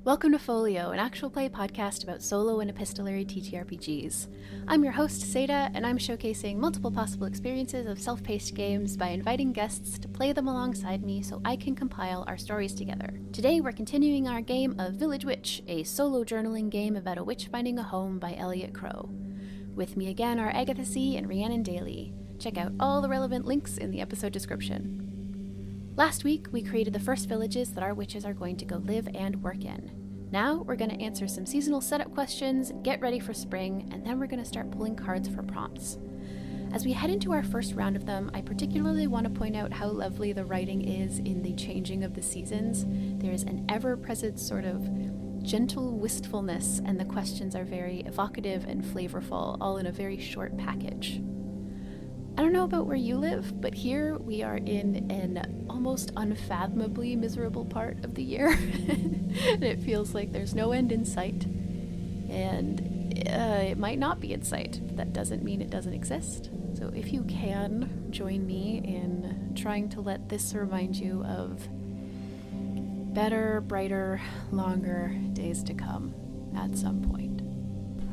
Welcome to Folio, an actual play podcast about solo and epistolary TTRPGs. I'm your host, Seda, and I'm showcasing multiple possible experiences of self-paced games by inviting guests to play them alongside me so I can compile our stories together. Today we're continuing our game of Village Witch, a solo journaling game about a witch finding a home by Elliot Crow. With me again are Agatha C. and Rhiannon Daly. Check out all the relevant links in the episode description. Last week, we created the first villages that our witches are going to go live and work in. Now, we're going to answer some seasonal setup questions, get ready for spring, and then we're going to start pulling cards for prompts. As we head into our first round of them, I particularly want to point out how lovely the writing is in the changing of the seasons. There's an ever-present sort of gentle wistfulness, and the questions are very evocative and flavorful, all in a very short package. I don't know about where you live, but here we are in an almost unfathomably miserable part of the year. And it feels like there's no end in sight. And it might not be in sight, but that doesn't mean it doesn't exist. So if you can, join me in trying to let this remind you of better, brighter, longer days to come at some point.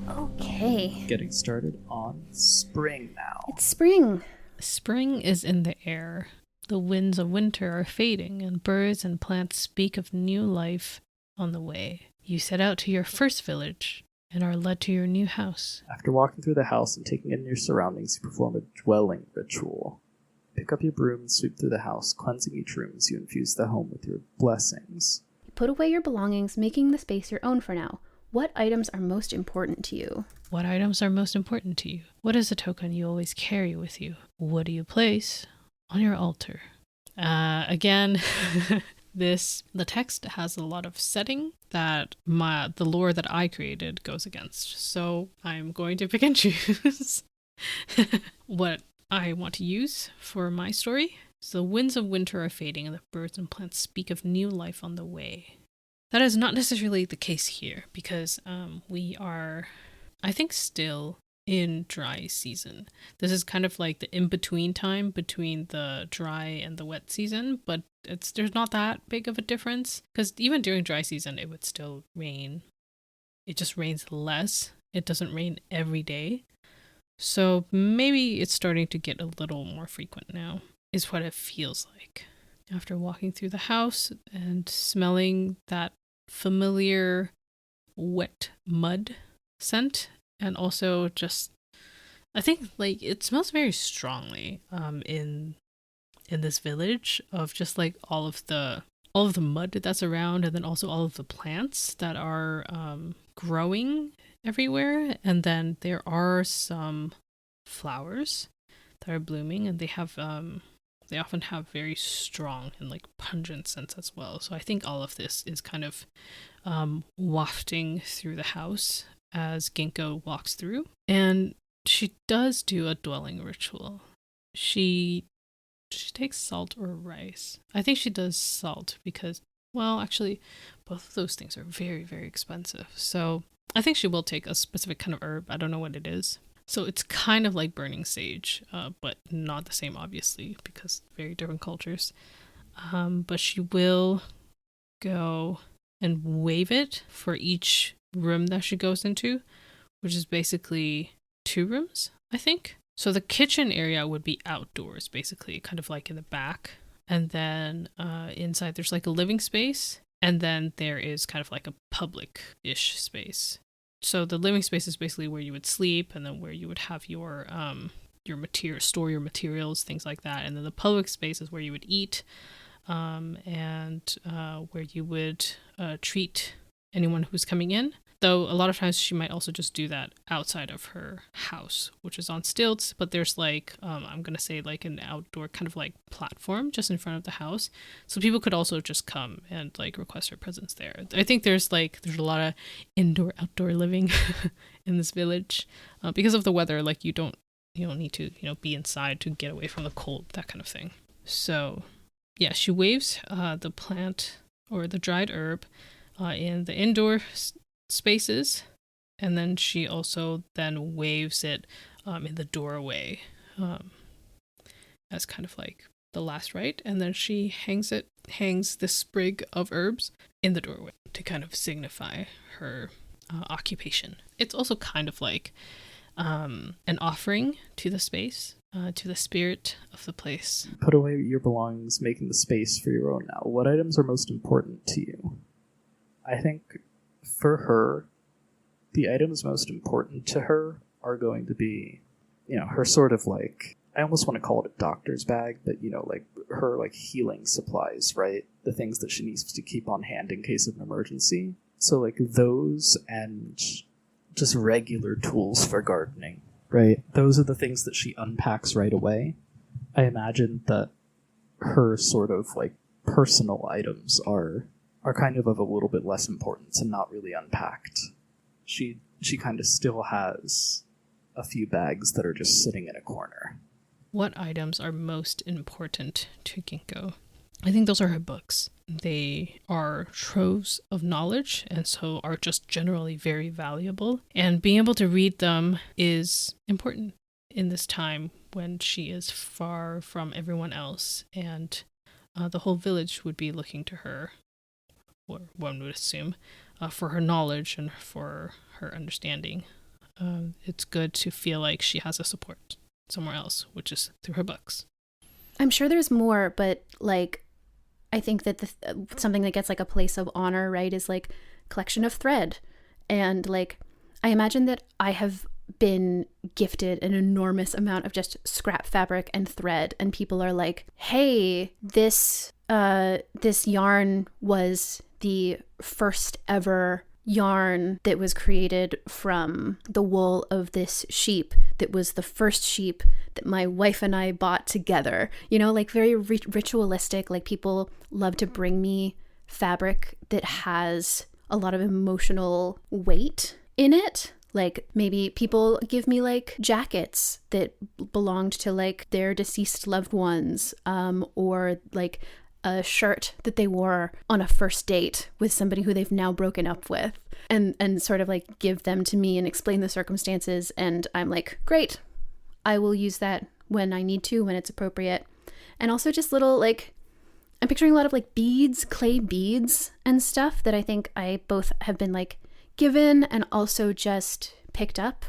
Okay. Getting started on spring now. It's spring. Spring is in the air. The winds of winter are fading, and birds and plants speak of new life on the way. You set out to your first village and are led to your new house. After walking through the house and taking in your surroundings, you perform a dwelling ritual. Pick up your broom and sweep through the house, cleansing each room as you infuse the home with your blessings. You put away your belongings, making the space your own for now. What items are most important to you? What items are most important to you? What is a token you always carry with you? What do you place on your altar? Again, the text has a lot of setting that the lore that I created goes against. So I'm going to pick and choose what I want to use for my story. So the winds of winter are fading, and the birds and plants speak of new life on the way. That is not necessarily the case here, because we are, I think, still in dry season. This is kind of like the in-between time between the dry and the wet season, but there's not that big of a difference, because even during dry season, it would still rain. It just rains less. It doesn't rain every day. So maybe it's starting to get a little more frequent now, is what it feels like. After walking through the house and smelling that familiar wet mud scent, and also just, I think, like, it smells very strongly in this village, of just like all of the mud that's around, and then also all of the plants that are growing everywhere. And then there are some flowers that are blooming, and they often have very strong and like pungent scents as well. So I think all of this is kind of wafting through the house as Ginkgo walks through. And she does do a dwelling ritual. She takes salt or rice. I think she does salt because, well, actually, both of those things are very, very expensive. So I think she will take a specific kind of herb. I don't know what it is. So it's kind of like burning sage, but not the same, obviously, because very different cultures. But she will go and wave it for each room that she goes into, which is basically 2 rooms, I think. So the kitchen area would be outdoors, basically, kind of like in the back. And then inside there's like a living space. And then there is kind of like a public-ish space. So the living space is basically where you would sleep, and then where you would have your store your materials, things like that. And then the public space is where you would eat, and where you would treat anyone who's coming in. Though a lot of times she might also just do that outside of her house, which is on stilts, but there's like, I'm going to say like an outdoor kind of like platform just in front of the house. So people could also just come and like request her presence there. I think there's a lot of indoor, outdoor living in this village because of the weather. Like you don't need to, be inside to get away from the cold, that kind of thing. So yeah, she waves the plant or the dried herb in the indoor spaces, and then she also then waves it in the doorway as kind of like the last rite, and then she hangs the sprig of herbs in the doorway to kind of signify her occupation. It's also kind of like an offering to the space, to the spirit of the place. Put away your belongings, making the space for your own now. What items are most important to you? I think for her, the items most important to her are going to be, her sort of like, I almost want to call it a doctor's bag, but like her like healing supplies, right? The things that she needs to keep on hand in case of an emergency. So like those and just regular tools for gardening, right? Those are the things that she unpacks right away. I imagine that her sort of like personal items are kind of a little bit less importance and not really unpacked. She kind of still has a few bags that are just sitting in a corner. What items are most important to Ginkgo? I think those are her books. They are troves of knowledge and so are just generally very valuable. And being able to read them is important in this time when she is far from everyone else and the whole village would be looking to her, or one would assume, for her knowledge and for her understanding. It's good to feel like she has a support somewhere else, which is through her books. I'm sure there's more, but like, I think that something that gets like a place of honor, right, is like collection of thread. And like, I imagine that I have been gifted an enormous amount of just scrap fabric and thread, and people are like, hey, this yarn was the first ever yarn that was created from the wool of this sheep that was the first sheep that my wife and I bought together. Like very ritualistic. Like people love to bring me fabric that has a lot of emotional weight in it. Like maybe people give me like jackets that belonged to like their deceased loved ones, or like a shirt that they wore on a first date with somebody who they've now broken up with, and sort of like give them to me and explain the circumstances. And I'm like, great, I will use that when I need to, when it's appropriate. And also just little like, I'm picturing a lot of like beads, clay beads and stuff that I think I both have been like given and also just picked up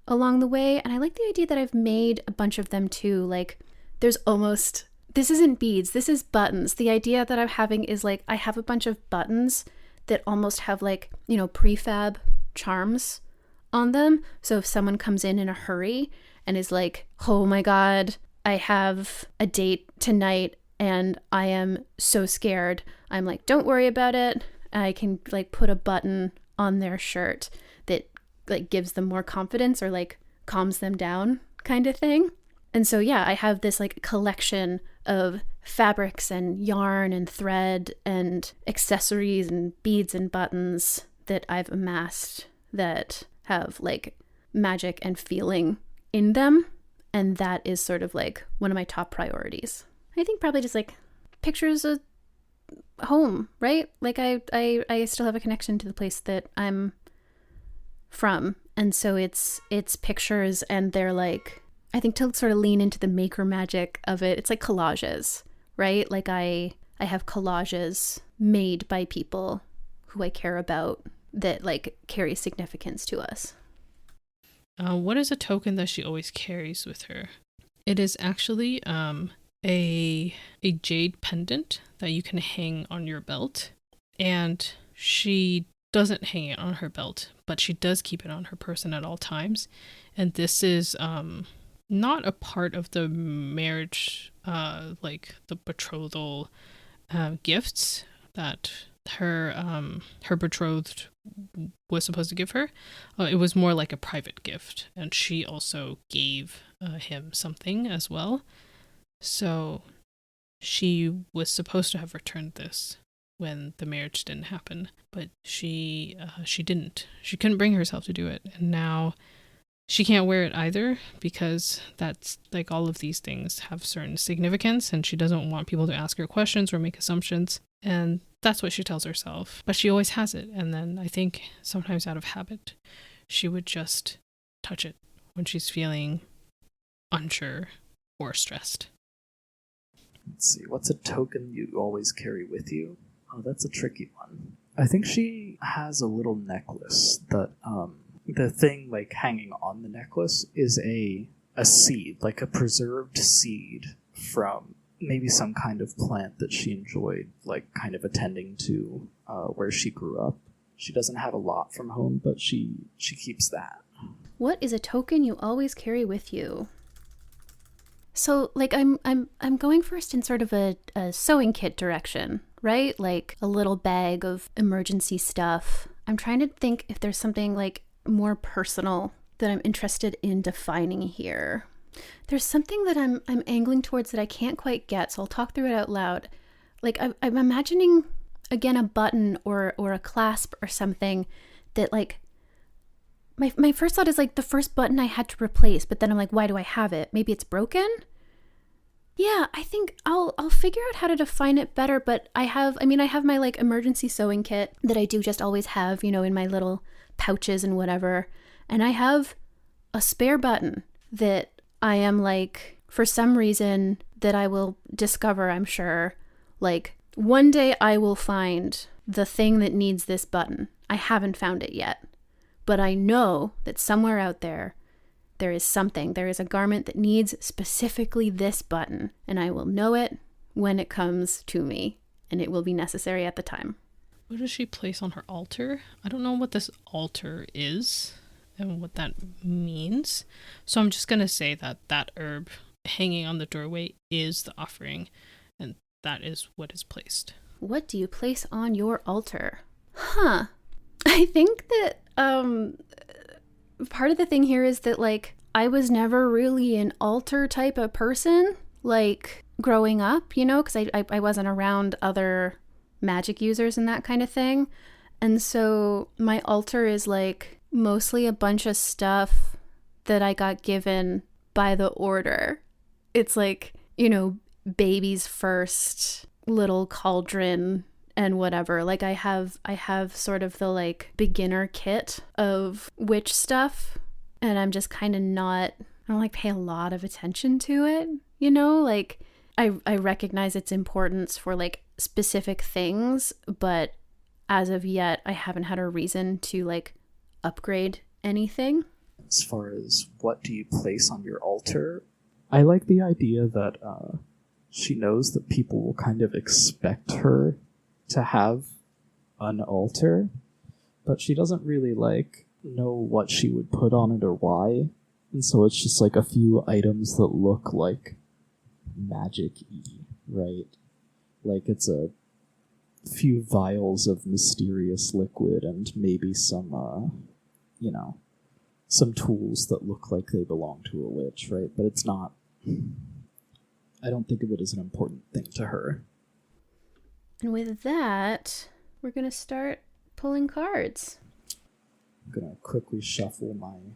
along the way. And I like the idea that I've made a bunch of them too. Like there's almost, this isn't beads, this is buttons. The idea that I'm having is like, I have a bunch of buttons that almost have like, prefab charms on them. So if someone comes in a hurry and is like, oh my God, I have a date tonight and I am so scared, I'm like, don't worry about it. I can like put a button on their shirt that like gives them more confidence or like calms them down kind of thing. And so, yeah, I have this like collection of fabrics and yarn and thread and accessories and beads and buttons that I've amassed that have like magic and feeling in them. And that is sort of like one of my top priorities. I think probably just like pictures of home, right? Like I still have a connection to the place that I'm from. And so it's pictures, and they're like, I think to sort of lean into the maker magic of it, it's like collages, right? Like I have collages made by people who I care about that like carry significance to us. What is a token that she always carries with her? It is actually a jade pendant that you can hang on your belt. And she doesn't hang it on her belt, but she does keep it on her person at all times. And this is not a part of the marriage, like the betrothal gifts that her betrothed was supposed to give her. It was more like a private gift, and she also gave him something as well. So she was supposed to have returned this when the marriage didn't happen, but she didn't. She couldn't bring herself to do it, and now she can't wear it either, because that's like all of these things have certain significance, and she doesn't want people to ask her questions or make assumptions, and that's what she tells herself. But she always has it, and then I think sometimes out of habit, she would just touch it when she's feeling unsure or stressed. Let's see, what's a token you always carry with you? Oh, that's a tricky one. I think she has a little necklace that, the thing, like, hanging on the necklace is a seed, like a preserved seed from maybe some kind of plant that she enjoyed, like, kind of attending to where she grew up. She doesn't have a lot from home, but she keeps that. What is a token you always carry with you? So, like, I'm going first in sort of a sewing kit direction, right? Like a little bag of emergency stuff. I'm trying to think if there's something like more personal that I'm interested in defining here. There's something that I'm angling towards that I can't quite get, so I'll talk through it out loud. Like, I'm imagining, again, a button or a clasp or something that, like, my first thought is, like, the first button I had to replace, but then I'm like, why do I have it? Maybe it's broken? Yeah, I think I'll figure out how to define it better, but I have my, like, emergency sewing kit that I do just always have, you know, in my little pouches and whatever, and I have a spare button that I am, like, for some reason that I will discover, I'm sure, like, one day I will find the thing that needs this button. I haven't found it yet. But I know that somewhere out there is something. There is a garment that needs specifically this button, and I will know it when it comes to me, and it will be necessary at the time. What does she place on her altar? I don't know what this altar is and what that means. So I'm just going to say that herb hanging on the doorway is the offering, and that is what is placed. What do you place on your altar? Huh. I think that part of the thing here is that, like, I was never really an altar type of person, like, growing up, you know, because I wasn't around other magic users and that kind of thing. And so my altar is, like, mostly a bunch of stuff that I got given by the order. It's like, you know, baby's first little cauldron and whatever. Like, I have sort of the, like, beginner kit of witch stuff, and I'm just kind of I don't, like, pay a lot of attention to it, you know? Like, I recognize its importance for, like, specific things, but as of yet, I haven't had a reason to, like, upgrade anything. As far as what do you place on your altar, I like the idea that she knows that people will kind of expect her to have an altar, but she doesn't really, like, know what she would put on it or why, and so it's just, like, a few items that look like magic-y, right? Like, it's a few vials of mysterious liquid and maybe some, you know, some tools that look like they belong to a witch, right? But it's not, I don't think of it as an important thing to her. And with that, we're going to start pulling cards. I'm going to quickly shuffle my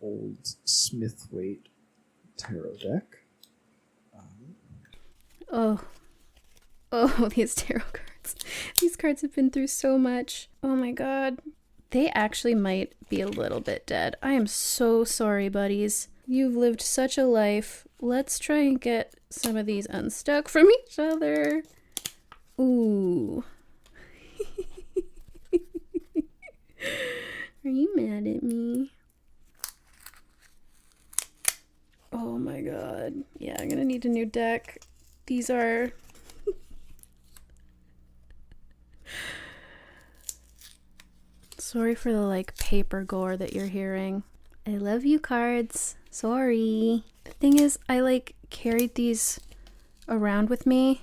old Smithwaite tarot deck. Oh, these tarot cards. These cards have been through so much. Oh my god. They actually might be a little bit dead. I am so sorry, buddies. You've lived such a life. Let's try and get some of these unstuck from each other. Ooh. Are you mad at me? Oh my god. Yeah, I'm gonna need a new deck. These are... Sorry for the, like, paper gore that you're hearing. I love you, cards. Sorry. The thing is, I, like, carried these around with me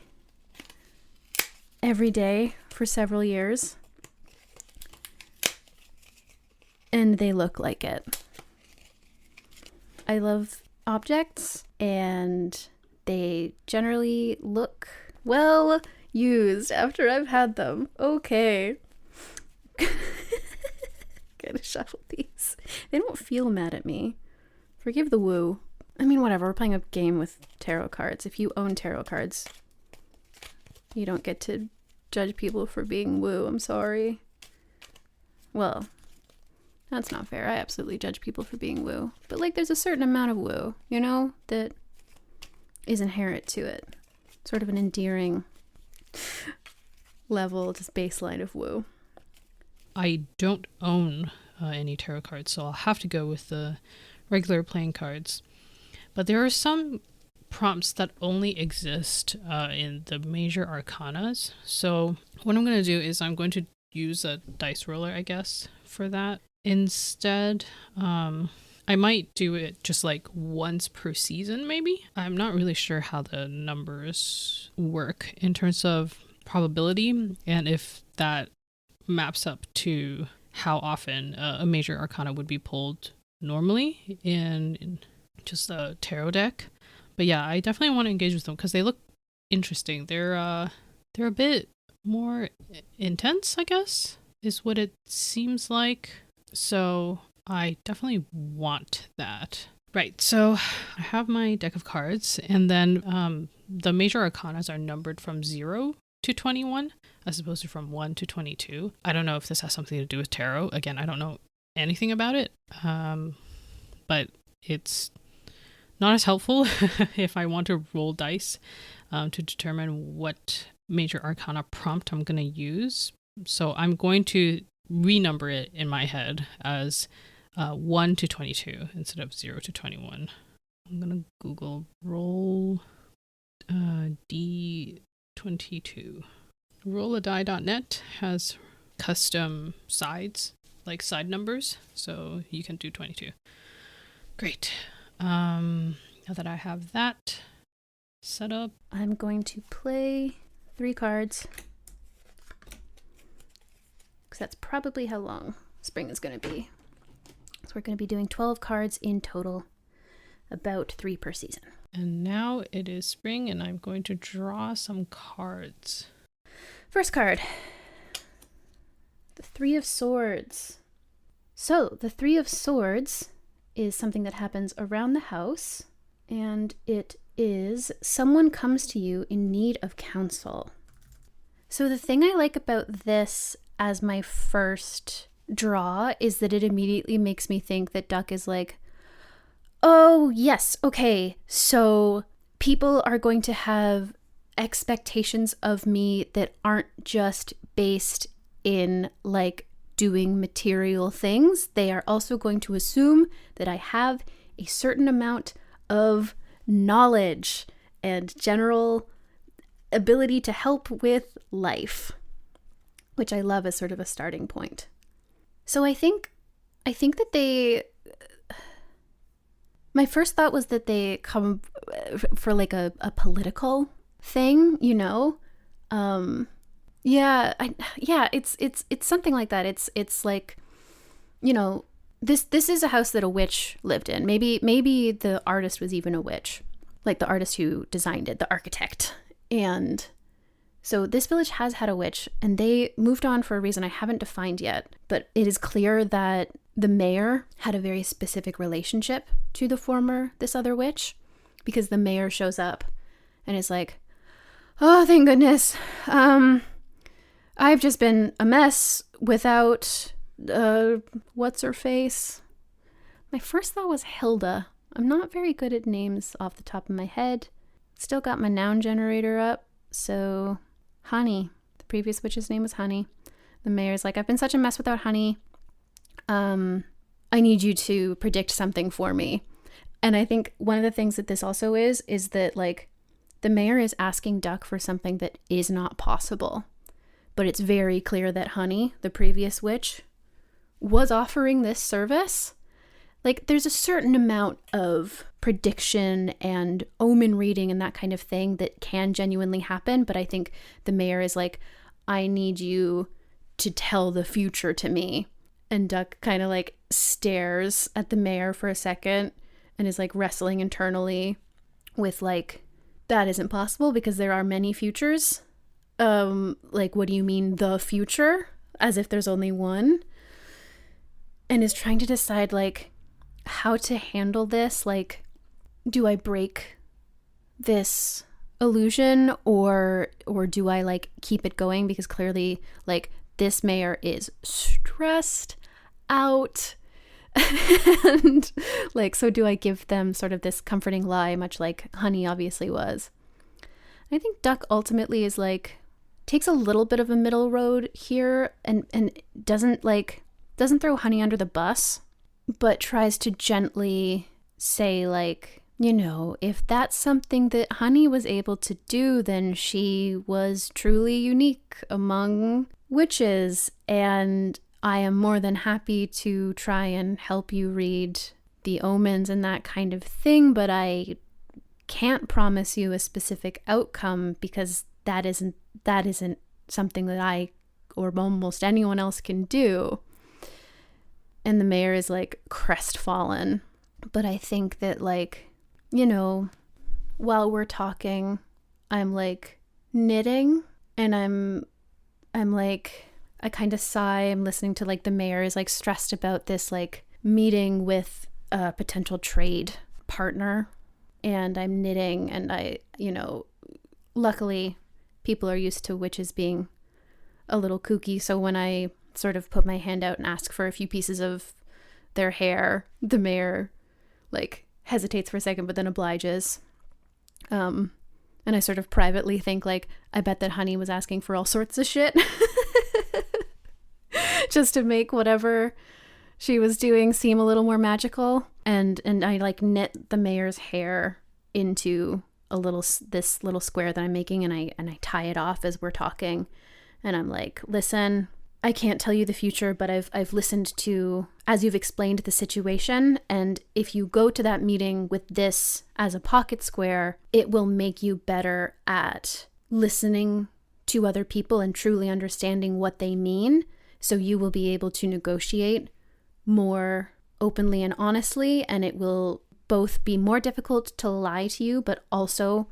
every day for several years. And they look like it. I love objects, and they generally look well used after I've had them. Okay. Gotta shuffle these. They don't feel mad at me. Forgive the woo. I mean, whatever. We're playing a game with tarot cards. If you own tarot cards, you don't get to judge people for being woo. I'm sorry. Well, that's not fair. I absolutely judge people for being woo. But, like, there's a certain amount of woo, you know, that is inherent to it. sort of an endearing level, just baseline of woo. I don't own any tarot cards, so I'll have to go with the regular playing cards. But there are some prompts that only exist in the major arcanas. So what I'm going to do is I'm going to use a dice roller, I guess, for that. Instead, I might do it just like once per season, maybe. I'm not really sure how the numbers work in terms of probability and if that maps up to how often a major arcana would be pulled normally in just a tarot deck. But yeah, I definitely want to engage with them because they look interesting. They're a bit more intense, I guess, is what it seems like. So I definitely want that. Right, so I have my deck of cards, and then the major arcanas are numbered from 0 to 21, as opposed to from 1 to 22. I don't know if this has something to do with tarot. Again, I don't know anything about it, but it's not as helpful if I want to roll dice to determine what major arcana prompt I'm going to use. So I'm going to renumber it in my head as 1 to 22 instead of 0 to 21. I'm going to Google roll D22. Rolladie.net has custom sides, like side numbers, so you can do 22. Great. Now that I have that set up, I'm going to play 3 cards, because that's probably how long spring is going to be. So we're going to be doing 12 cards in total, about 3 per season. and now it is spring, and I'm going to draw some cards. First card, the 3 of Swords. So the 3 of Swords is something that happens around the house, and it is someone comes to you in need of counsel. So the thing I like about this as my first draw is that it immediately makes me think that Duck is like, oh yes, okay, so people are going to have expectations of me that aren't just based in like doing material things. They are also going to assume that I have a certain amount of knowledge and general ability to help with life, which I love as sort of a starting point. So I think that my first thought was that they come for like a political thing, you know? It's something like that. It's like, you know, this is a house that a witch lived in. Maybe the artist was even a witch, like the artist who designed it, the architect. And so this village has had a witch, and they moved on for a reason I haven't defined yet. But it is clear that the mayor had a very specific relationship to this other witch, because the mayor shows up and is like, oh, thank goodness. I've just been a mess without, what's her face? My first thought was Hilda. I'm not very good at names off the top of my head. Still got my noun generator up. So, Honey. The previous witch's name was Honey. The mayor's like, I've been such a mess without Honey. I need you to predict something for me. And I think one of the things that this also is that like the mayor is asking Duck for something that is not possible. But it's very clear that Honey, the previous witch, was offering this service. Like there's a certain amount of prediction and omen reading and that kind of thing that can genuinely happen. But I think the mayor is like, I need you to tell the future to me. And Duck kind of like stares at the mayor for a second and is like wrestling internally with like, that isn't possible because there are many futures. Like, what do you mean the future? As if there's only one. And is trying to decide like how to handle this. Like, do I break this illusion or do I like keep it going? Because clearly like this mayor is stressed out. And like, so do I give them sort of this comforting lie, much like Honey obviously was? I think Duck ultimately is like, takes a little bit of a middle road here and doesn't throw Honey under the bus, but tries to gently say, like, you know, if that's something that Honey was able to do, then she was truly unique among witches, and I am more than happy to try and help you read the omens and that kind of thing, but I can't promise you a specific outcome because that isn't something that I or almost anyone else can do. And the mayor is like crestfallen. But I think that, like, you know, while we're talking, I'm like knitting, and I'm like, I kind of sigh. I'm listening to, like, the mayor is like stressed about this like meeting with a potential trade partner, and I'm knitting, and I, you know, luckily people are used to witches being a little kooky, so when I sort of put my hand out and ask for a few pieces of their hair, the mayor like hesitates for a second but then obliges. And I sort of privately think, like, I bet that Honey was asking for all sorts of shit just to make whatever she was doing seem a little more magical. And I like knit the mayor's hair into this little square that I'm making, and I tie it off as we're talking. And I'm like, listen, I can't tell you the future, but I've listened to, as you've explained the situation, and if you go to that meeting with this as a pocket square, it will make you better at listening to other people and truly understanding what they mean, so you will be able to negotiate more openly and honestly, and it will both be more difficult to lie to you, but also,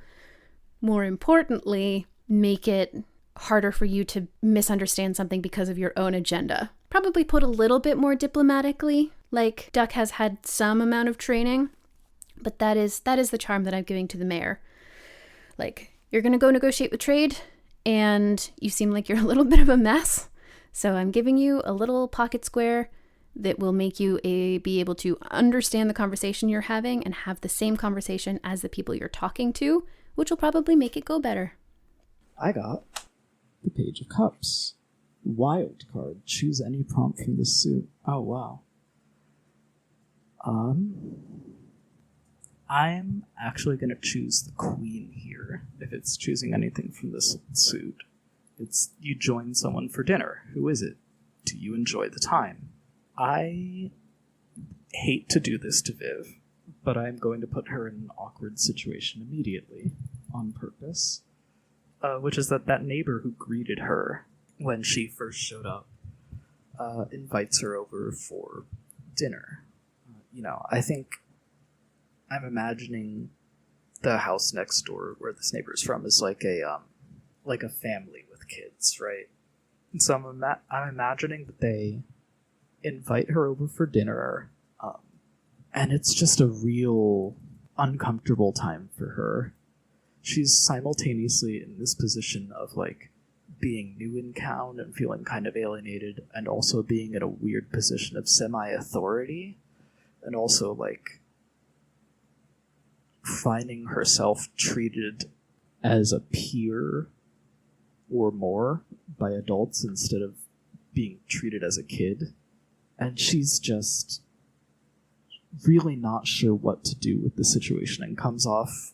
more importantly, make it harder for you to misunderstand something because of your own agenda. Probably put a little bit more diplomatically, like Duck has had some amount of training, but that is the charm that I'm giving to the mayor. Like, you're gonna go negotiate with trade, and you seem like you're a little bit of a mess, so I'm giving you a little pocket square that will make you be able to understand the conversation you're having and have the same conversation as the people you're talking to, which will probably make it go better. I got the Page of Cups. Wild card. Choose any prompt from this suit. Oh, wow. I'm actually going to choose the Queen here, if it's choosing anything from this suit. It's you join someone for dinner. Who is it? Do you enjoy the time? I hate to do this to Viv, but I'm going to put her in an awkward situation immediately, on purpose. Which is that neighbor who greeted her when she first showed up invites her over for dinner. I think I'm imagining the house next door where this neighbor is from is like a family with kids, right? And so I'm imagining that they invite her over for dinner, and it's just a real uncomfortable time for her. She's simultaneously in this position of, like, being new in town and feeling kind of alienated, and also being in a weird position of semi-authority, and also, like, finding herself treated as a peer or more by adults instead of being treated as a kid. And she's just really not sure what to do with the situation, and comes off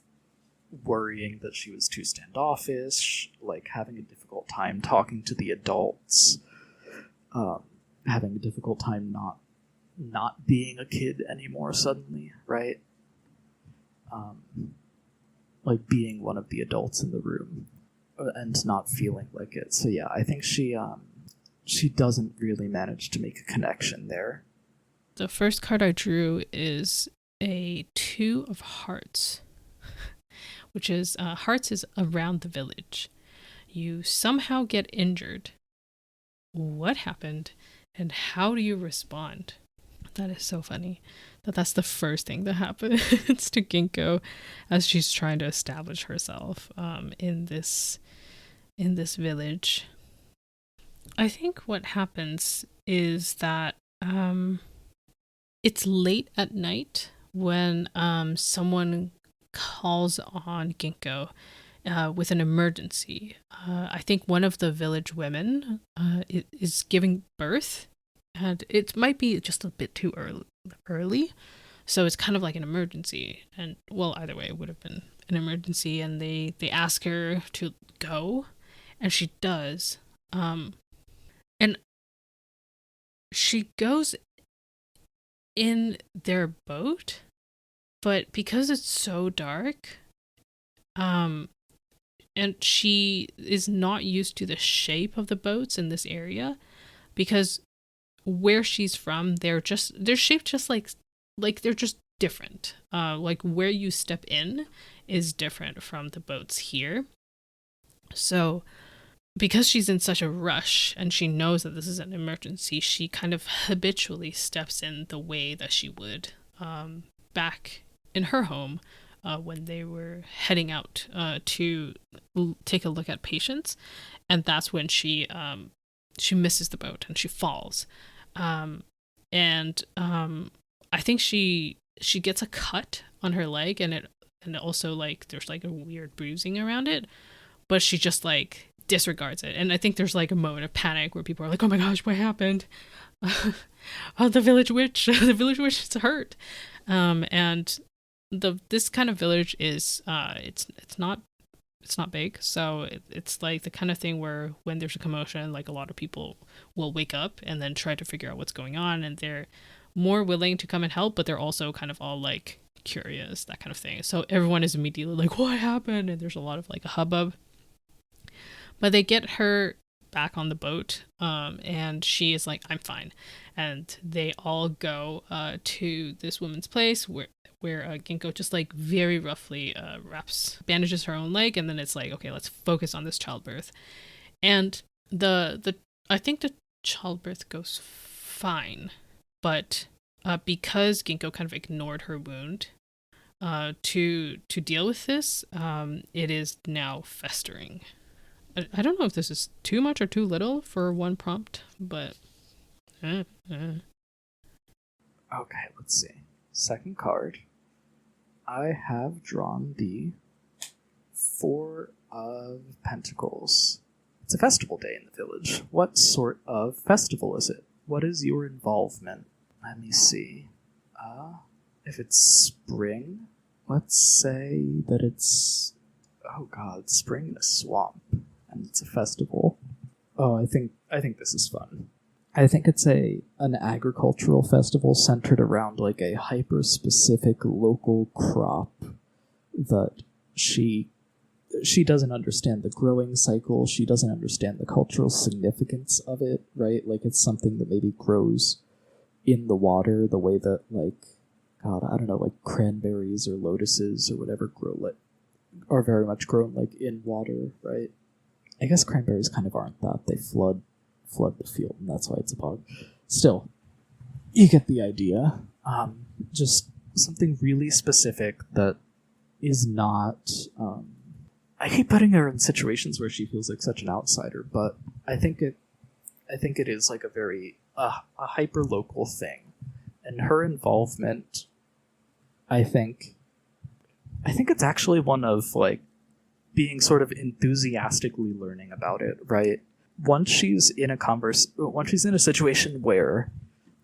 worrying that she was too standoffish, like having a difficult time talking to the adults, having a difficult time not being a kid anymore suddenly, right? Like being one of the adults in the room and not feeling like it. So yeah, I think she doesn't really manage to make a connection there. The first card I drew is a 2 of Hearts, which is Hearts is around the village. You somehow get injured. What happened, and how do you respond? That is so funny. That's the first thing that happens to Ginkgo as she's trying to establish herself in this village. I think what happens is that it's late at night when someone calls on Ginkgo, with an emergency. I think one of the village women is giving birth, and it might be just a bit too early. So it's kind of like an emergency. And, well, either way, it would have been an emergency. And they ask her to go, and she does. And she goes in their boat, but because it's so dark, and she is not used to the shape of the boats in this area, because where she's from, they're shaped just like they're just different. Like where you step in is different from the boats here. So because she's in such a rush and she knows that this is an emergency, she kind of habitually steps in the way that she would back in her home when they were heading out to take a look at patients. And that's when she misses the boat and she falls. I think she gets a cut on her leg, and also like there's like a weird bruising around it, but she just like disregards it. And I think there's like a moment of panic where people are like, "Oh my gosh, what happened? Oh, the village witch! The village witch is hurt." And this kind of village is it's not big, so it's like the kind of thing where when there's a commotion, like a lot of people will wake up and then try to figure out what's going on, and they're more willing to come and help, but they're also kind of all like curious, that kind of thing. So everyone is immediately like, "What happened?" And there's a lot of like a hubbub. But they get her back on the boat, and she is like, "I'm fine." And they all go to this woman's place where Ginkgo just like very roughly bandages her own leg, and then it's like, okay, let's focus on this childbirth. And I think the childbirth goes fine, but because Ginkgo kind of ignored her wound to deal with this, it is now festering. I don't know if this is too much or too little for one prompt, but Okay, let's see. Second card. I have drawn the Four of Pentacles. It's a festival day in the village. What sort of festival is it? What is your involvement? Let me see. If it's spring, let's say that it's... Oh god, spring in a swamp. And it's a festival. Oh, I think this is fun. I think it's an agricultural festival centered around like a hyper-specific local crop that she doesn't understand the growing cycle. She doesn't understand the cultural significance of it, right? Like it's something that maybe grows in the water the way that like, God, I don't know, like cranberries or lotuses or whatever are very much grown like in water, right? I guess cranberries kind of aren't that. They flood the field, and that's why it's a bog. Still, you get the idea. Just something really specific that is not... I keep putting her in situations where she feels like such an outsider, but I think it is like a very a hyper-local thing. And her involvement, I think it's actually one of like being sort of enthusiastically learning about it, right? Once she's in a situation where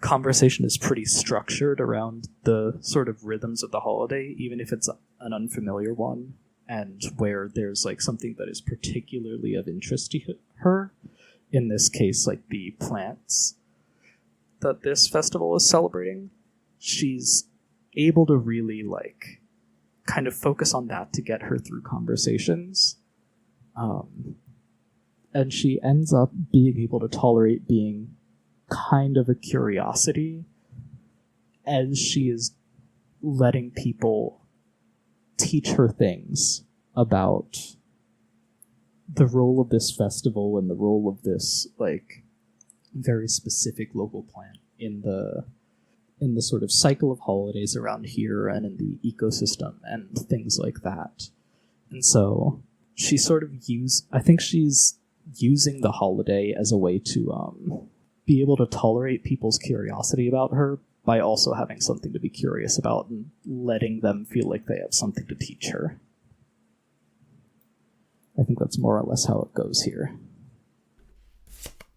conversation is pretty structured around the sort of rhythms of the holiday, even if it's an unfamiliar one, and where there's like something that is particularly of interest to her, in this case like the plants that this festival is celebrating, she's able to really like kind of focus on that to get her through conversations. And she ends up being able to tolerate being kind of a curiosity as she is letting people teach her things about the role of this festival and the role of this like very specific local plant in the sort of cycle of holidays around here and in the ecosystem and things like that. And so she sort of I think she's using the holiday as a way to be able to tolerate people's curiosity about her by also having something to be curious about and letting them feel like they have something to teach her. I think that's more or less how it goes here.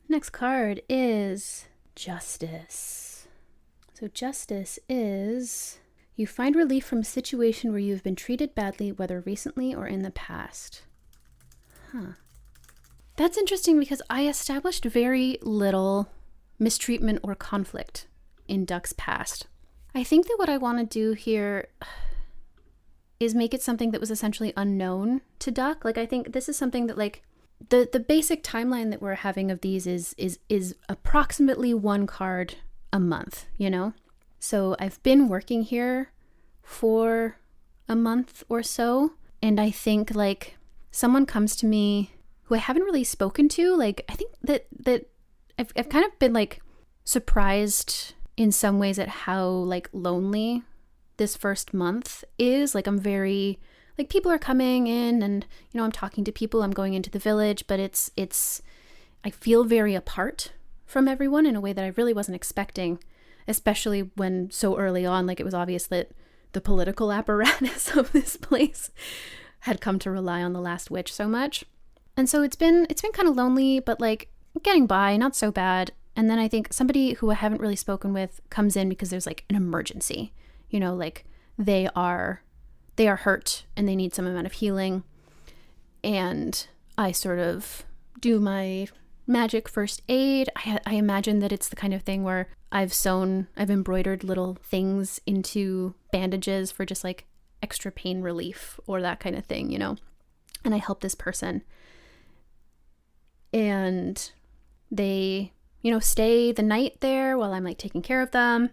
Next card is Justice. So Justice is, you find relief from a situation where you've been treated badly, whether recently or in the past. That's interesting because I established very little mistreatment or conflict in Duck's past. I think that what I want to do here is make it something that was essentially unknown to Duck. Like, I think this is something that, like, the basic timeline that we're having of these is approximately one card a month, you know? So I've been working here for a month or so, and I think, like, someone comes to me who I haven't really spoken to. Like, I think that I've kind of been, like, surprised in some ways at how, like, lonely this first month is. Like, I'm very, like, people are coming in and, you know, I'm talking to people, I'm going into the village, but it's I feel very apart from everyone in a way that I really wasn't expecting, especially when so early on, like, it was obvious that the political apparatus of this place had come to rely on the last witch so much. And so it's been kind of lonely, but, like, getting by, not so bad. And then I think somebody who I haven't really spoken with comes in because there's, like, an emergency, you know, like, they are hurt and they need some amount of healing. And I sort of do my magic first aid. I imagine that it's the kind of thing where I've embroidered little things into bandages for just, like, extra pain relief or that kind of thing, you know. And I help this person. And they, you know, stay the night there while I'm, like, taking care of them.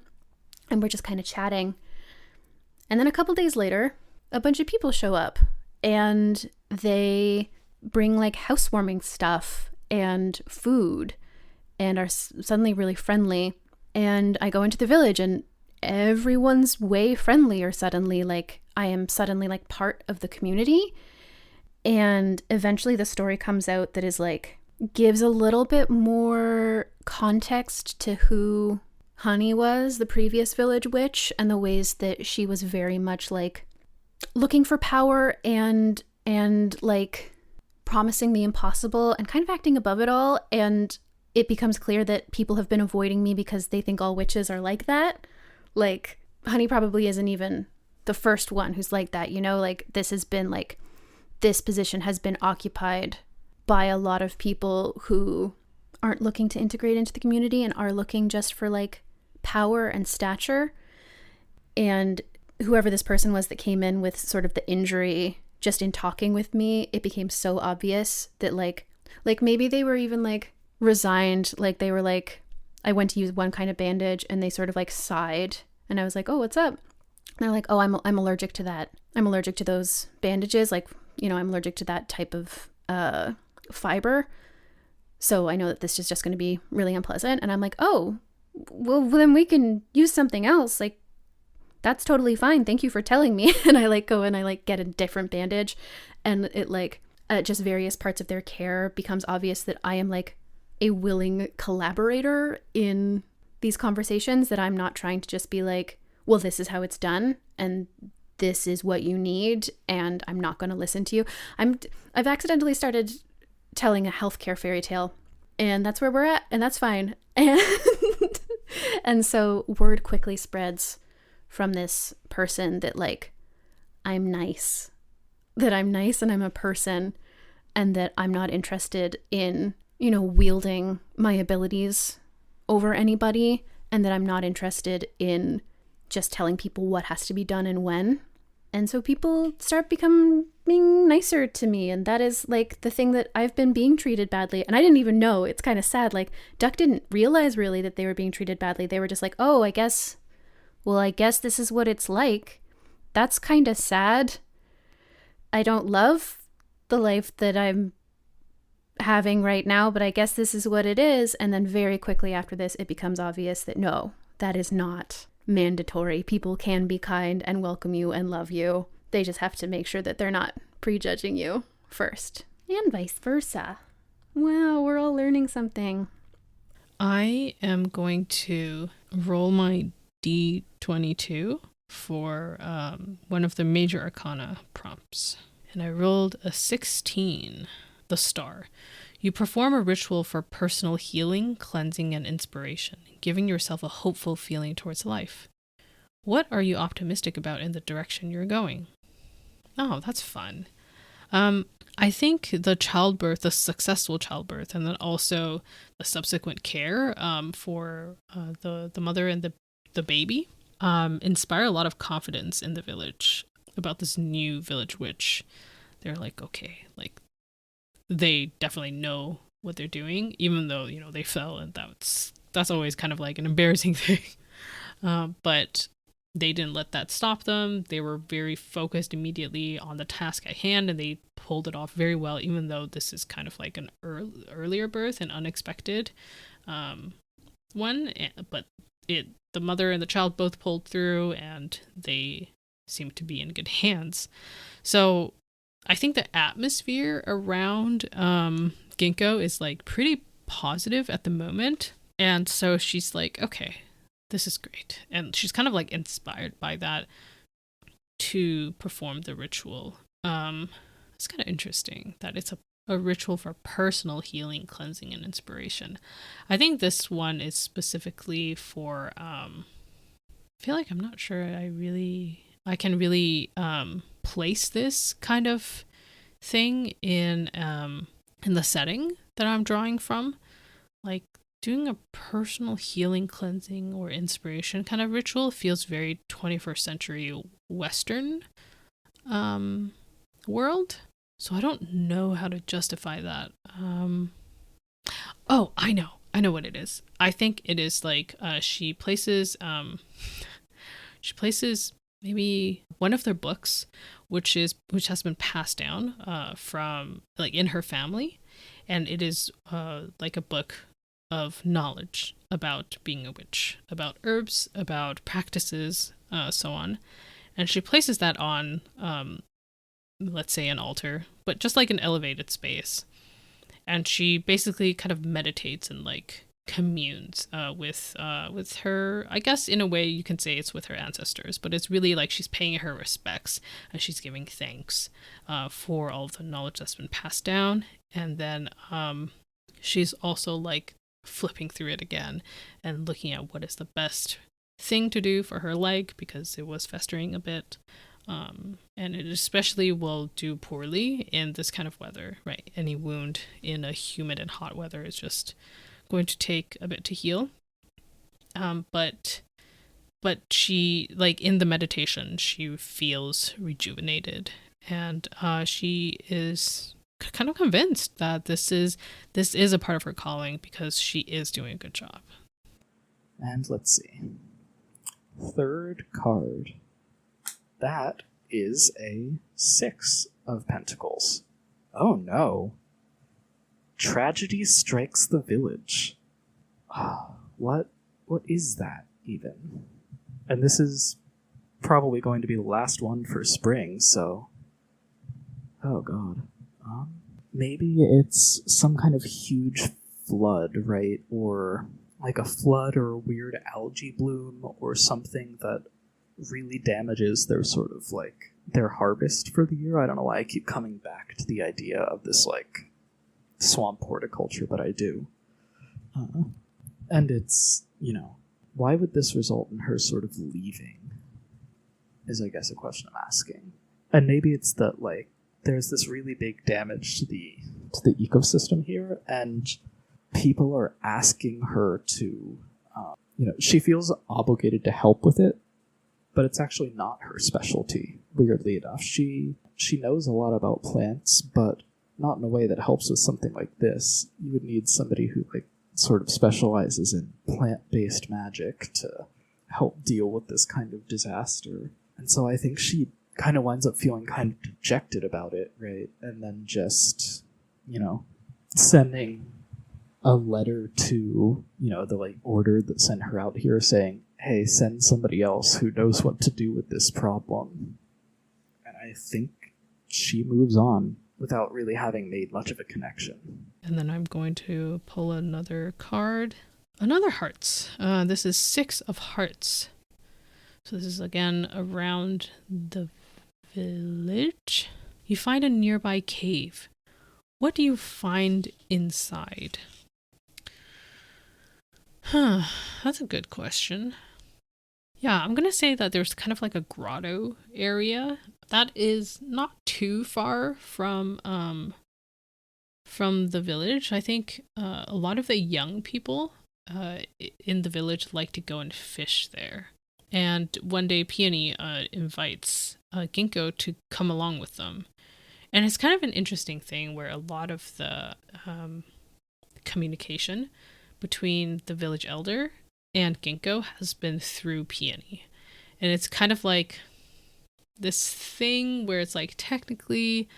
And we're just kind of chatting. And then a couple days later, a bunch of people show up and they bring, like, housewarming stuff and food and are suddenly really friendly. And I go into the village and everyone's way friendlier suddenly. Like, I am suddenly, like, part of the community. And eventually the story comes out that is, like, gives a little bit more context to who Honey was, the previous village witch, and the ways that she was very much, like, looking for power and like, promising the impossible and kind of acting above it all. And it becomes clear that people have been avoiding me because they think all witches are like that. Like, Honey probably isn't even the first one who's like that, you know? Like, this has been, like, this position has been occupied by a lot of people who aren't looking to integrate into the community and are looking just for, like, power and stature. And whoever this person was that came in with sort of the injury, just in talking with me, it became so obvious that, like maybe they were even, like, resigned. Like, they were like, I went to use one kind of bandage and they sort of, like, sighed. And I was like, oh, what's up? And they're like, oh, I'm allergic to that. I'm allergic to those bandages. Like, you know, I'm allergic to that type of fiber. So I know that this is just going to be really unpleasant. And I'm like, oh, well, then we can use something else. Like, that's totally fine. Thank you for telling me. And I, like, go and I, like, get a different bandage. And it, like, just various parts of their care becomes obvious that I am, like, a willing collaborator in these conversations, that I'm not trying to just be like, well, this is how it's done and this is what you need and I'm not going to listen to you. I've accidentally started telling a healthcare fairy tale, and that's where we're at, and that's fine. And so word quickly spreads from this person that, like, I'm nice and I'm a person, and that I'm not interested in, you know, wielding my abilities over anybody, and that I'm not interested in just telling people what has to be done and when. And so people start becoming nicer to me. And that is, like, the thing that I've been being treated badly. And I didn't even know. It's kind of sad. Like, Duck didn't realize really that they were being treated badly. They were just like, oh, I guess this is what it's like. That's kind of sad. I don't love the life that I'm having right now, but I guess this is what it is. And then very quickly after this, it becomes obvious that no, that is not mandatory. People can be kind and welcome you and love you. They just have to make sure that they're not prejudging you first, and vice versa. Wow, we're all learning something. I am going to roll my D22 for one of the major arcana prompts. And I rolled a 16, the star. You perform a ritual for personal healing, cleansing, and inspiration, giving yourself a hopeful feeling towards life. What are you optimistic about in the direction you're going? Oh, that's fun. I think the childbirth, the successful childbirth, and then also the subsequent care for the mother and the baby inspire a lot of confidence in the village about this new village witch. They're like, okay, like they definitely know what they're doing, even though, you know, they fell, and that's always kind of like an embarrassing thing. But they didn't let that stop them. They were very focused immediately on the task at hand, and they pulled it off very well, even though this is kind of like an earlier birth, an unexpected one. But the mother and the child both pulled through, and they seem to be in good hands. So I think the atmosphere around Ginkgo is like pretty positive at the moment. And so she's like, okay, this is great. And she's kind of like inspired by that to perform the ritual. It's kind of interesting that it's a ritual for personal healing, cleansing, and inspiration. I think this one is specifically for, I feel like I'm not sure I can really place this kind of thing in the setting that I'm drawing from. Like, doing a personal healing, cleansing, or inspiration kind of ritual feels very 21st century Western world. So I don't know how to justify that. Oh, I know what it is. I think it is like she places maybe one of their books, which has been passed down from like in her family, and it is like a book of knowledge about being a witch, about herbs, about practices, so on. And she places that on, let's say, an altar, but just like an elevated space. And she basically kind of meditates and like communes with her. I guess in a way you can say it's with her ancestors, but it's really like she's paying her respects and she's giving thanks for all of the knowledge that's been passed down. And then she's also like flipping through it again and looking at what is the best thing to do for her leg, because it was festering a bit, and it especially will do poorly in this kind of weather, right? Any wound in a humid and hot weather is just going to take a bit to heal. But she, like in the meditation, she feels rejuvenated, and she is kind of convinced that this is a part of her calling, because she is doing a good job. And let's see. Third card. That is a 6 of Pentacles. Oh no. Tragedy strikes the village. What is that even? And this is probably going to be the last one for spring, so... Oh god. Maybe it's some kind of huge flood, right? Or like a flood or a weird algae bloom or something that really damages their sort of like their harvest for the year. I don't know why I keep coming back to the idea of this like swamp horticulture, but I do. And it's, you know, why would this result in her sort of leaving is, I guess, a question I'm asking. And maybe it's that like there's this really big damage to the ecosystem here, and people are asking her to, she feels obligated to help with it, but it's actually not her specialty, weirdly enough. She knows a lot about plants, but not in a way that helps with something like this. You would need somebody who like sort of specializes in plant-based magic to help deal with this kind of disaster. And so I think she kind of winds up feeling kind of dejected about it, right? And then just, sending a letter to, the like order that sent her out here saying, hey, send somebody else who knows what to do with this problem. And I think she moves on without really having made much of a connection. And then I'm going to pull another card. Another hearts. This is 6 of hearts. So this is again around the village. You find a nearby cave. What do you find inside? That's a good question. Yeah, I'm gonna say that there's kind of like a grotto area that is not too far from the village. I think a lot of the young people in the village like to go and fish there. And one day Peony invites Ginkgo to come along with them. And it's kind of an interesting thing where a lot of the communication between the village elder and Ginkgo has been through Peony. And it's kind of like this thing where it's like technically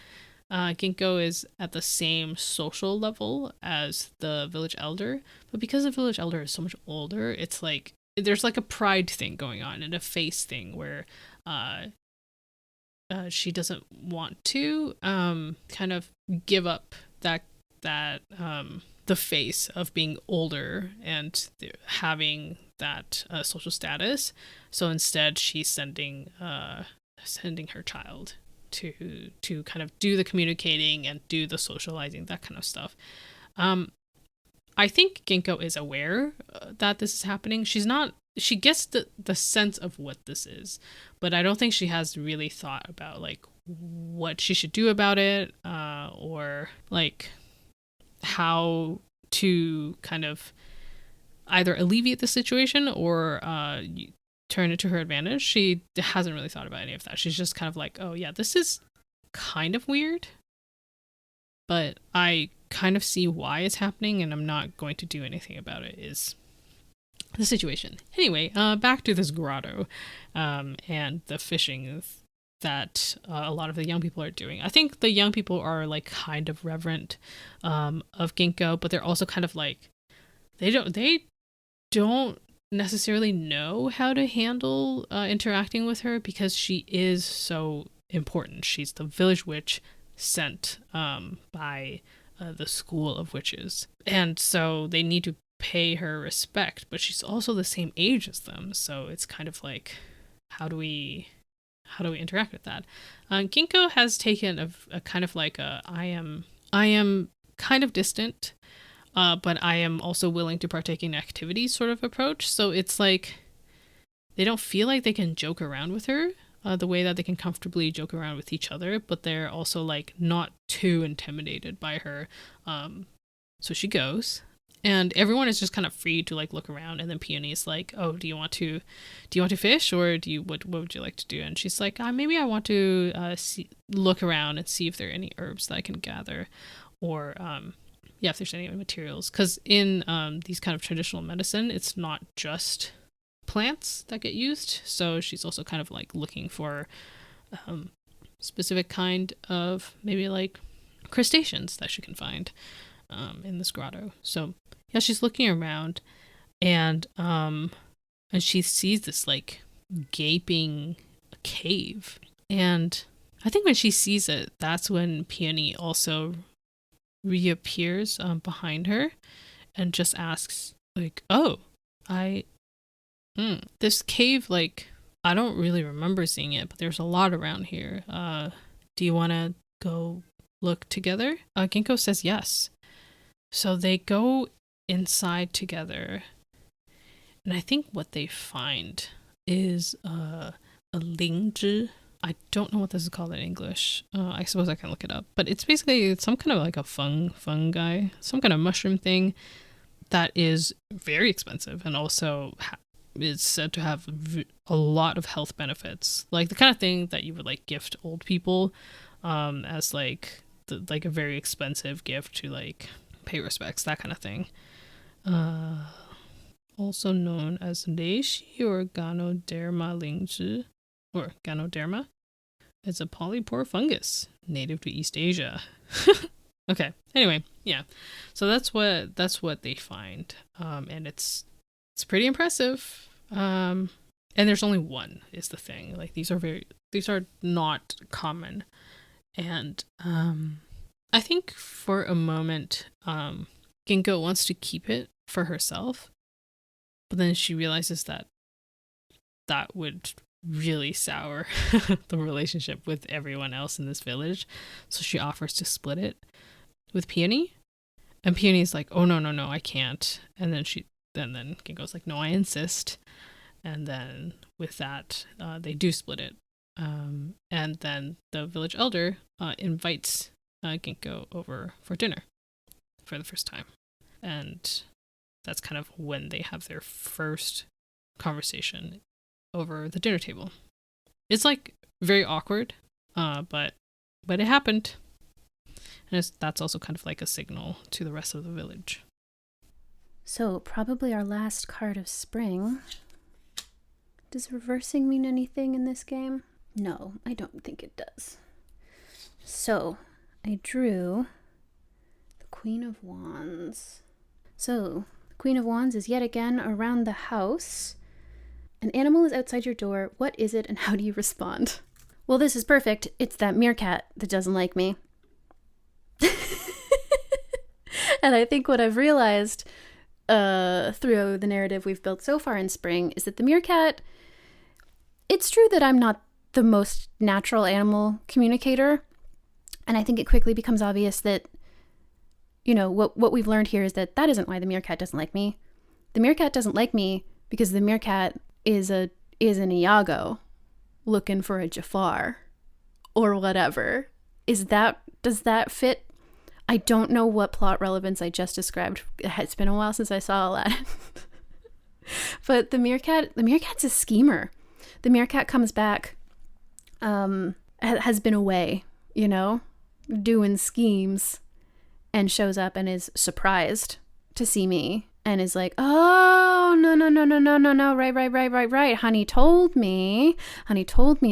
Ginkgo is at the same social level as the village elder, but because the village elder is so much older, it's like there's like a pride thing going on and a face thing where she doesn't want to kind of give up that the face of being older and having that social status. So instead, she's sending her child to kind of do the communicating and do the socializing, that kind of stuff. I think Ginkgo is aware that this is happening. She gets the sense of what this is, but I don't think she has really thought about like what she should do about it, or like how to kind of either alleviate the situation or turn it to her advantage. She hasn't really thought about any of that. She's just kind of like, oh yeah, this is kind of weird, but I kind of see why it's happening and I'm not going to do anything about it, is the situation. Anyway, back to this grotto and the fishing that a lot of the young people are doing. I think the young people are like kind of reverent of Ginkgo, but they're also kind of like they don't necessarily know how to handle interacting with her because she is so important. She's the village witch sent by the school of witches, and so they need to pay her respect, but she's also the same age as them, so it's kind of like how do we interact with that? Ginkgo has taken a kind of like a I am kind of distant, but I am also willing to partake in activities sort of approach. So it's like they don't feel like they can joke around with her the way that they can comfortably joke around with each other, but they're also like not too intimidated by her. So she goes, and everyone is just kind of free to like look around, and then Peony's like, oh, do you want to fish, or what would you like to do? And she's like, maybe I want to look around and see if there are any herbs that I can gather, or if there's any materials, because in these kind of traditional medicine, it's not just plants that get used. So she's also kind of like looking for specific kind of maybe like crustaceans that she can find in this grotto. So yeah, she's looking around, and she sees this like gaping cave, and I think when she sees it, that's when Peony also reappears behind her and just asks like, oh, this cave, like I don't really remember seeing it, but there's a lot around here. Do you want to go look together? Ginkgo says yes. So they go inside together, and I think what they find is a lingzhi. I don't know what this is called in English. I suppose I can look it up, but it's basically some kind of like a fungi, some kind of mushroom thing that is very expensive and also is said to have a lot of health benefits, like the kind of thing that you would like gift old people as like a very expensive gift to like pay respects, that kind of thing. Also known as reishi or ganoderma lingzhi, or ganoderma. It's a polypore fungus native to East Asia. Okay. Anyway, yeah. So that's what they find, and it's pretty impressive. And there's only one is the thing. Like these are not common, and I think for a moment, Ginkgo wants to keep it for herself, but then she realizes that would really sour the relationship with everyone else in this village. So she offers to split it with Peony. And Peony's like, oh, no, I can't. And then then Ginkgo's like, no, I insist. And then with that, they do split it. And then the village elder invites Ginkgo over for dinner for the first time. And that's kind of when they have their first conversation over the dinner table. It's like very awkward, but it happened. And that's also kind of like a signal to the rest of the village. So, probably our last card of spring. Does reversing mean anything in this game? No, I don't think it does. So, I drew the Queen of Wands. So, the Queen of Wands is yet again around the house. An animal is outside your door. What is it and how do you respond? Well, this is perfect. It's that meerkat that doesn't like me. And I think what I've realized through the narrative we've built so far in spring is that the meerkat, it's true that I'm not the most natural animal communicator. And I think it quickly becomes obvious that, you know, what we've learned here is that isn't why the meerkat doesn't like me. The meerkat doesn't like me because the meerkat is an Iago looking for a Jafar or whatever. Does that fit? I don't know what plot relevance I just described. It's been a while since I saw Aladdin. But the meerkat's a schemer. The meerkat comes back, has been away, you know, doing schemes, and shows up and is surprised to see me and is like, oh, no, right. Honey told me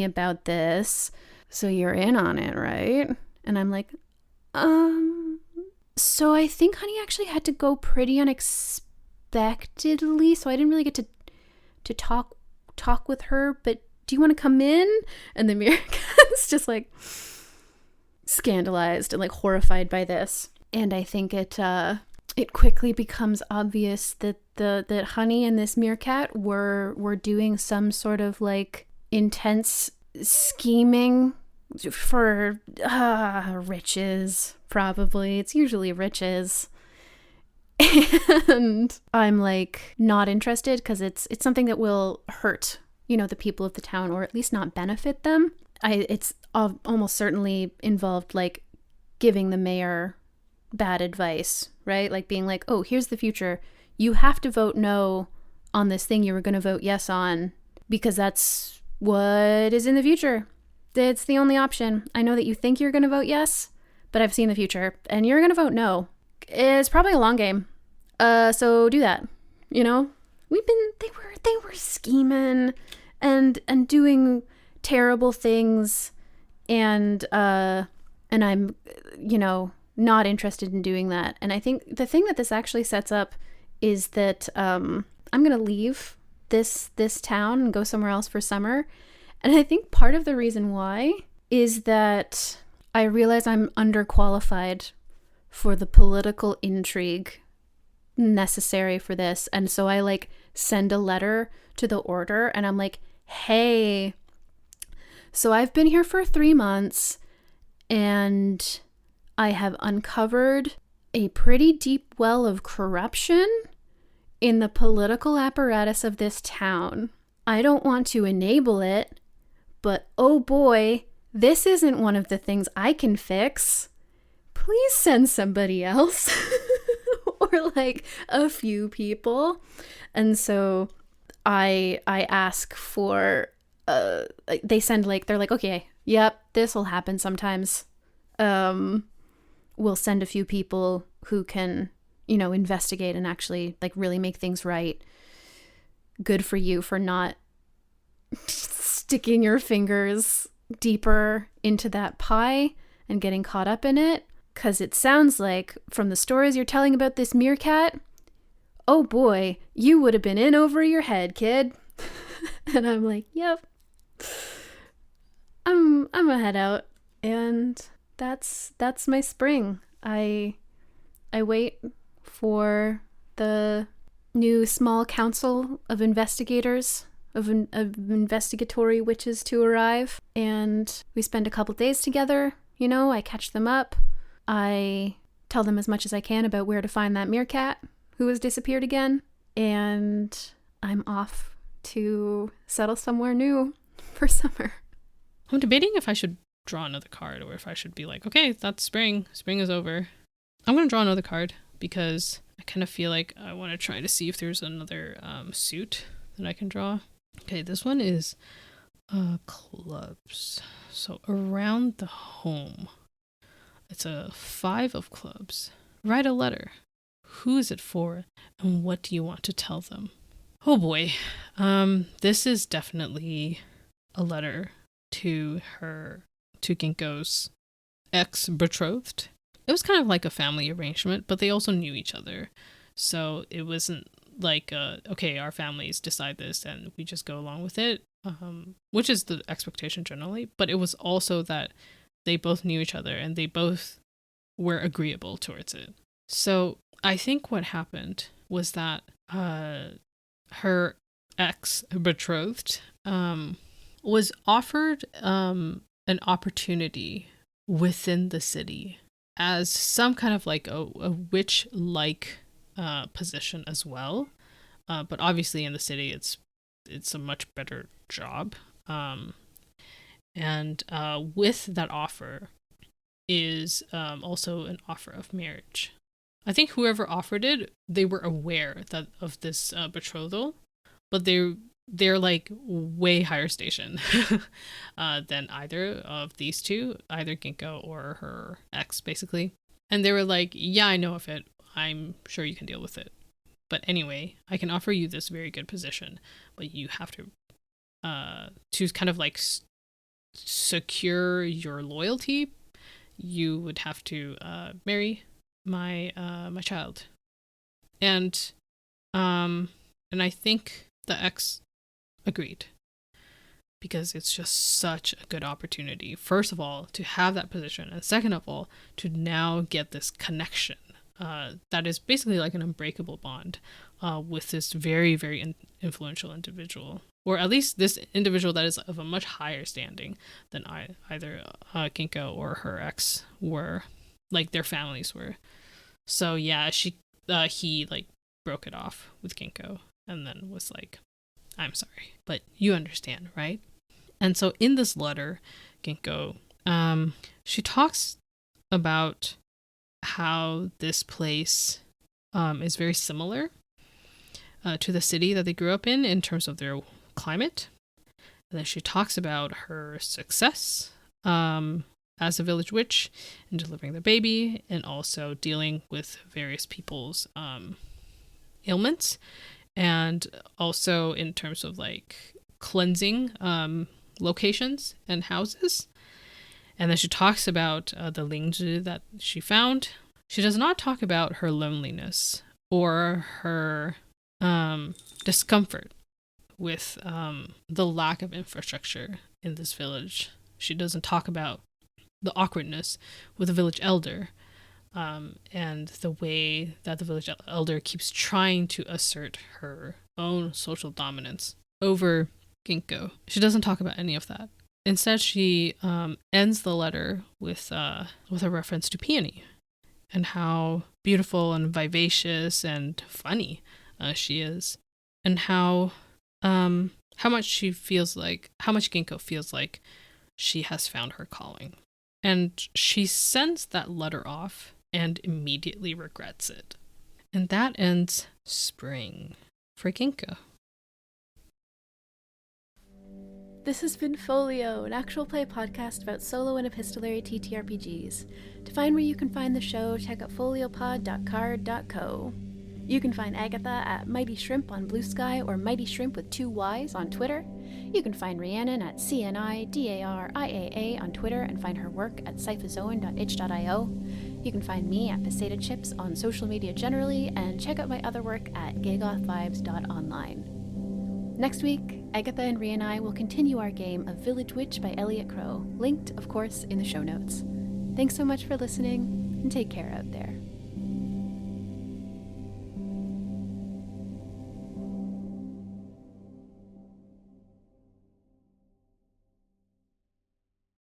about this. So you're in on it, right? And I'm like, so I think Honey actually had to go pretty unexpectedly, so I didn't really get to talk with her, but do you want to come in? And the meerkat's just like scandalized and like horrified by this. And I think it quickly becomes obvious that that Honey and this meerkat were doing some sort of like intense scheming for riches, probably. It's usually riches. And I'm like not interested because it's something that will hurt, you know, the people of the town, or at least not benefit them. It's almost certainly involved like giving the mayor bad advice, right? Like being like, oh, here's the future. You have to vote no on this thing you were going to vote yes on because that's what is in the future. It's the only option. I know that you think you're going to vote yes, but I've seen the future and you're going to vote no. It's probably a long game. So do that. You know, they were scheming and doing terrible things, and I'm, you know, not interested in doing that. And I think the thing that this actually sets up is that I'm going to leave this town and go somewhere else for summer. And I think part of the reason why is that I realize I'm underqualified for the political intrigue necessary for this. And so I like send a letter to the order and I'm like, hey, so I've been here for 3 months and I have uncovered a pretty deep well of corruption in the political apparatus of this town. I don't want to enable it, but oh boy, this isn't one of the things I can fix. Please send somebody else. Or like a few people. And so I ask for they send like, they're like, okay, yep, this will happen sometimes. We'll send a few people who can, you know, investigate and actually like really make things right. Good for you for not sticking your fingers deeper into that pie and getting caught up in it. Because it sounds like, from the stories you're telling about this meerkat, oh boy, you would have been in over your head, kid. And I'm like, yep. I'm a head out. And that's my spring. I wait for the new small council of investigators of investigatory witches to arrive, and we spend a couple days together. You know, I catch them up. I tell them as much as I can about where to find that meerkat who has disappeared again, and I'm off to settle somewhere new for summer. I'm debating if I should draw another card or if I should be like, okay, that's spring. Spring is over. I'm going to draw another card because I kind of feel like I want to try to see if there's another suit that I can draw. Okay, this one is clubs. So around the home. It's a 5 of clubs. Write a letter. Who is it for and what do you want to tell them? Oh boy. This is definitely a letter to Ginkgo's ex-betrothed. It was kind of like a family arrangement, but they also knew each other. So it wasn't like, okay, our families decide this and we just go along with it, which is the expectation generally. But it was also that they both knew each other and they both were agreeable towards it. So I think what happened was that her ex-betrothed was offered an opportunity within the city as some kind of like a witch-like position as well. But obviously in the city it's a much better job. And with that offer is also an offer of marriage. I think whoever offered it, they were aware of this betrothal, but they're like way higher station than either of these two, either Ginkgo or her ex, basically. And they were like, yeah, I know of it. I'm sure you can deal with it. But anyway, I can offer you this very good position, but you have to kind of like secure your loyalty. You would have to marry my child. And I think the ex agreed because it's just such a good opportunity, first of all, to have that position, and second of all, to now get this connection that is basically like an unbreakable bond with this very, very influential individual, or at least this individual that is of a much higher standing than either Ginkgo or her ex were, like their families were. So yeah, he like broke it off with Ginkgo and then was like, I'm sorry, but you understand, right? And so in this letter, Ginkgo, she talks about how this place is very similar to the city that they grew up in terms of their climate. And then she talks about her success as a village witch in delivering the baby and also dealing with various people's ailments, and also in terms of like cleansing locations and houses. And then she talks about the Lingzhi that she found. She does not talk about her loneliness or her discomfort with the lack of infrastructure in this village. She doesn't talk about the awkwardness with the village elder and the way that the village elder keeps trying to assert her own social dominance over Ginkgo. She doesn't talk about any of that. Instead, she ends the letter with a reference to Peony and how beautiful and vivacious and funny she is, and how much Ginkgo feels like she has found her calling. And she sends that letter off and immediately regrets it. And that ends spring for Ginkgo. This has been Folio, an actual play podcast about solo and epistolary TTRPGs. To find where you can find the show, check out foliopod.card.co. You can find Agatha at Mighty Shrimp on Blue Sky or Mighty Shrimp with 2 Ys on Twitter. You can find Rhiannon at CNIDARIAA on Twitter and find her work at cyphozoan.itch.io. You can find me at Peseta Chips on social media generally, and check out my other work at gaygothvibes.online. Next week, Agatha and Rhea and I will continue our game of Village Witch by Elliot Crow, linked, of course, in the show notes. Thanks so much for listening, and take care out there.